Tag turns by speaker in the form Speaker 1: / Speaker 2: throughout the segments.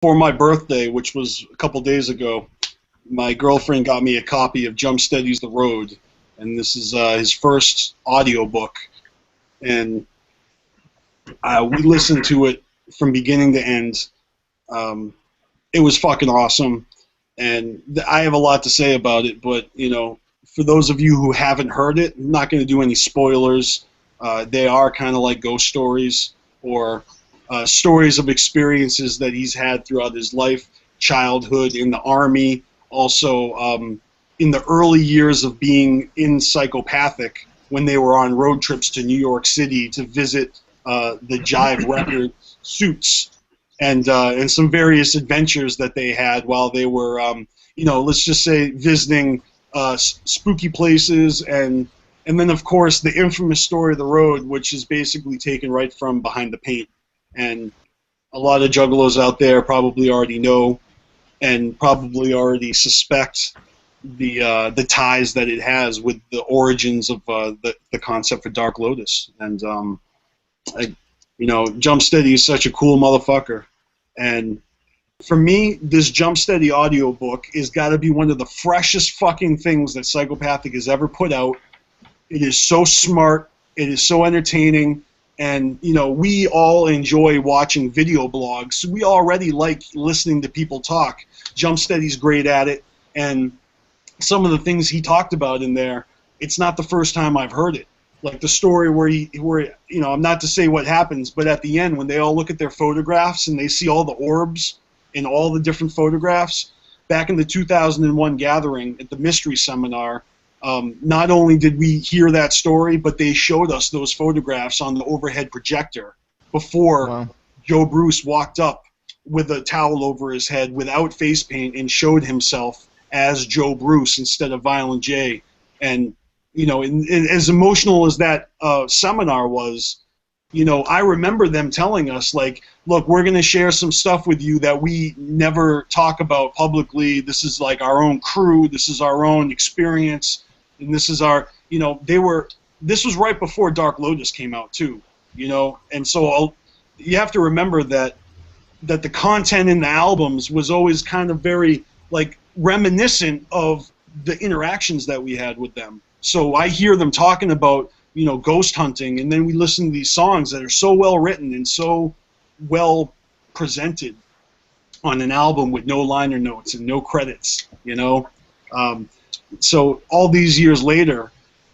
Speaker 1: For my birthday, which was a couple days ago, my girlfriend got me a copy of Jump Steady's The Road, and this is his first audiobook, and we listened to it from beginning to end. It was fucking awesome, and I have a lot to say about it, but, you know, for those of you who haven't heard it, I'm not going to do any spoilers. They are kind of like ghost stories, or stories of experiences that he's had throughout his life, childhood, in the Army, also in the early years of being in Psychopathic, when they were on road trips to New York City to visit the Jive Records suits, and some various adventures that they had while they were, you know, let's just say visiting spooky places, and then of course the infamous story of the road, which is basically taken right from Behind the Paint, and a lot of juggalos out there probably already know and probably already suspect the ties that it has with the origins of the concept for Dark Lotus. And you know, Jump Steady is such a cool motherfucker, and for me, this Jump Steady audiobook is got to be one of the freshest fucking things that Psychopathic has ever put out. It is so smart, it is so entertaining, and, you know, we all enjoy watching video blogs, so we already like listening to people talk. Jump Steady's great at it, and some of the things he talked about in there, it's not the first time I've heard it. Like the story where you know, I'm not to say what happens, but at the end when they all look at their photographs and they see all the orbs in all the different photographs, back in the 2001 gathering at the Mystery Seminar, not only did we hear that story, but they showed us those photographs on the overhead projector before
Speaker 2: Wow.
Speaker 1: Joe Bruce walked up with a towel over his head without face paint and showed himself as Joe Bruce instead of Violent J. And, you know, as emotional as that seminar was, you know, I remember them telling us, like, look, we're going to share some stuff with you that we never talk about publicly. This is like our own crew. This is our own experience. And this is our, you know, this was right before Dark Lotus came out too, you know. And so you have to remember that the content in the albums was always kind of very, like, reminiscent of the interactions that we had with them. So I hear them talking about, you know, ghost hunting, and then we listen to these songs that are so well written and so well presented on an album with no liner notes and no credits, you know. So all these years later,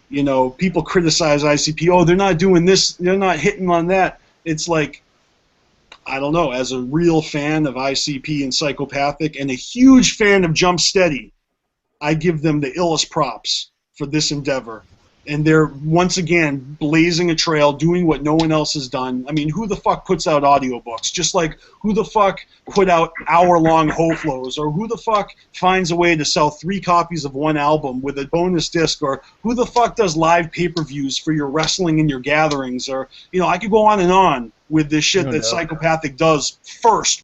Speaker 1: you know, people criticize ICP, oh, they're not doing this, they're not hitting on that. It's like, I don't know, as a real fan of ICP and Psychopathic and a huge fan of Jump Steady, I give them the illest props for this endeavor. And they're, once again, blazing a trail, doing what no one else has done. I mean, who the fuck puts out audiobooks? Just like who the fuck put out hour-long HoFlows? Or who the fuck finds a way to sell 3 copies of one album with a bonus disc? Or who the fuck does live pay-per-views for your wrestling and your gatherings? Or, you know, I could go on and on with this shit that Psychopathic does first,